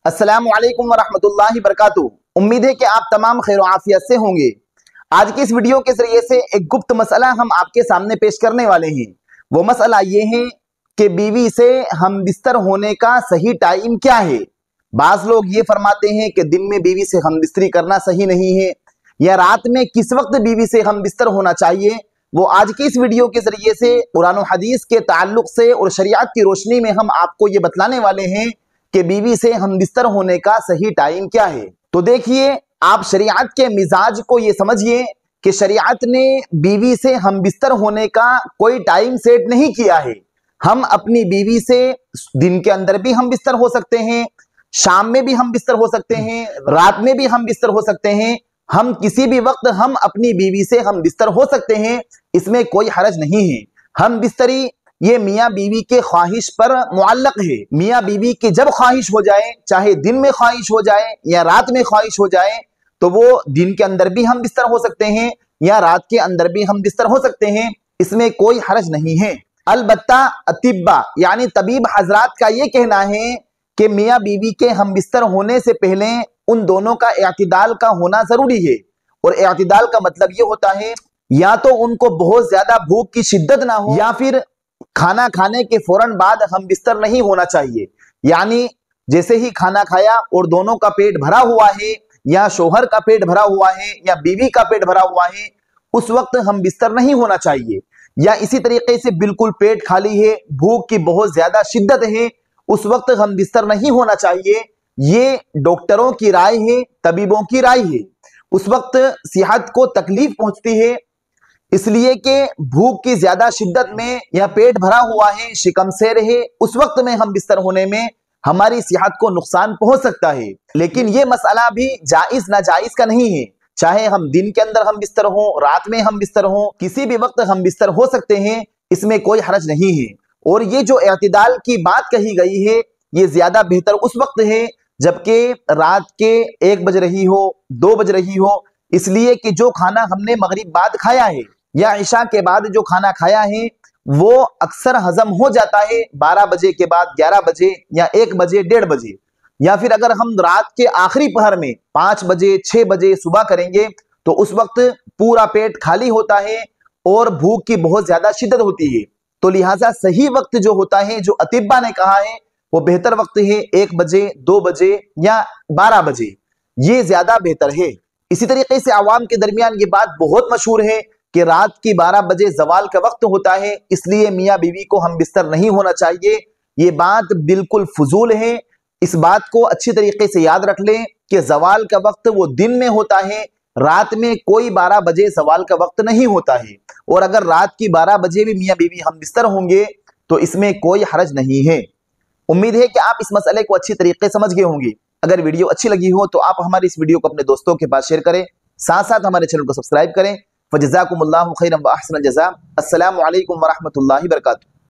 अस्सलामु अलैकुम वरहमतुल्लाहि बरकातुहू। उम्मीद है कि आप तमाम खैर आफियत से होंगे। आज की इस वीडियो के जरिए से एक गुप्त मसला हम आपके सामने पेश करने वाले हैं। वो मसला ये है कि बीवी से हम बिस्तर होने का सही टाइम क्या है। बाज लोग ये फरमाते हैं कि दिन में बीवी से हम बिस्तरी करना सही नहीं है, या रात में किस वक्त बीवी से हम बिस्तर होना चाहिए। वो आज की इस वीडियो के जरिए से कुरान और हदीस के ताल्लुक से और शरीयत की रोशनी में हम आपको ये बतलाने वाले हैं कि बीवी से हम बिस्तर होने का सही टाइम क्या है। तो देखिए, आप शरीयत के मिजाज को ये समझिए कि शरीयत ने बीवी से हम बिस्तर होने का कोई टाइम सेट नहीं किया है। हम अपनी बीवी से दिन के अंदर भी हम बिस्तर हो सकते हैं, शाम में भी हम बिस्तर हो सकते हैं, रात में भी हम बिस्तर हो सकते हैं। हम किसी भी वक्त हम अपनी बीवी से हम बिस्तर हो सकते हैं, इसमें कोई हरज नहीं है। हम बिस्तरी ये मियाँ बीवी के ख्वाहिश पर मुअल्लक है। मियाँ बीवी की जब ख्वाहिश हो जाए, चाहे दिन में ख्वाहिश हो जाए या रात में ख्वाहिश हो जाए, तो वो दिन के अंदर भी हम बिस्तर हो सकते हैं या रात के अंदर भी हम बिस्तर हो सकते हैं, इसमें कोई हरज नहीं है। अलबत्ता अतिब्बा यानी तबीब हजरात का ये कहना है कि मियाँ बीवी के हम बिस्तर होने से पहले उन दोनों का इअ्तिदाल का होना जरूरी है। और इअ्तिदाल का मतलब ये होता है, या तो उनको बहुत ज्यादा भूख की शिद्दत ना हो, या फिर खाना खाने के फौरन बाद हम बिस्तर नहीं होना चाहिए। यानी जैसे ही खाना खाया और दोनों का पेट भरा हुआ है, या शोहर का पेट भरा हुआ है या बीवी का पेट भरा हुआ है, उस वक्त हम बिस्तर नहीं होना चाहिए। या इसी तरीके से बिल्कुल पेट खाली है, भूख की बहुत ज्यादा शिद्दत है, उस वक्त हम बिस्तर नहीं होना चाहिए। ये डॉक्टरों की राय है, तबीबों की राय है। उस वक्त सेहत को तकलीफ पहुंचती है, इसलिए कि भूख की ज्यादा शिद्दत में या पेट भरा हुआ है, शिकम से रहे, उस वक्त में हम बिस्तर होने में हमारी सेहत को नुकसान पहुंच सकता है। लेकिन ये मसला भी जायज नाजायज का नहीं है। चाहे हम दिन के अंदर हम बिस्तर हो, रात में हम बिस्तर हो, किसी भी वक्त हम बिस्तर हो सकते हैं, इसमें कोई हरज नहीं है। और ये जो इअ्तिदाल की बात कही गई है, ये ज्यादा बेहतर उस वक्त है जबकि रात के 1 बज रही हो, 2 बज रही हो, इसलिए कि जो खाना हमने मगरिब बाद खाया है या इशा के बाद जो खाना खाया है, वो अक्सर हजम हो जाता है 12 बजे के बाद, 11 बजे या 1 बजे, 1:30 बजे। या फिर अगर हम रात के आखिरी पहर में 5 बजे, 6 बजे सुबह करेंगे, तो उस वक्त पूरा पेट खाली होता है और भूख की बहुत ज्यादा शिद्दत होती है। तो लिहाजा सही वक्त जो होता है, जो अतिब्बा ने कहा है, वो बेहतर वक्त है 1 बजे, 2 बजे या 12 बजे, ये ज्यादा बेहतर है। इसी तरीके से आवाम के दरमियान ये बात बहुत मशहूर है कि रात की 12 बजे जवाल का वक्त होता है, इसलिए मियाँ बीवी को हम बिस्तर नहीं होना चाहिए। ये बात बिल्कुल फजूल है। इस बात को अच्छी तरीके से याद रख लें कि जवाल का वक्त वो दिन में होता है, रात में कोई 12 बजे जवाल का वक्त नहीं होता है। और अगर रात की 12 बजे भी मियाँ बीवी हम बिस्तर होंगे तो इसमें कोई हरज नहीं है। उम्मीद है कि आप इस मसले को अच्छी तरीके समझ गए होंगे। अगर वीडियो अच्छी लगी हो तो आप हमारी इस वीडियो को अपने दोस्तों के पास शेयर करें, साथ साथ हमारे चैनल को सब्सक्राइब करें। फजज़ाकुमुल्लाहु खैरन व अहसनल जज़ा। अस्सलामु अलैकुम व रहमतुल्लाहि व बरकातुहू।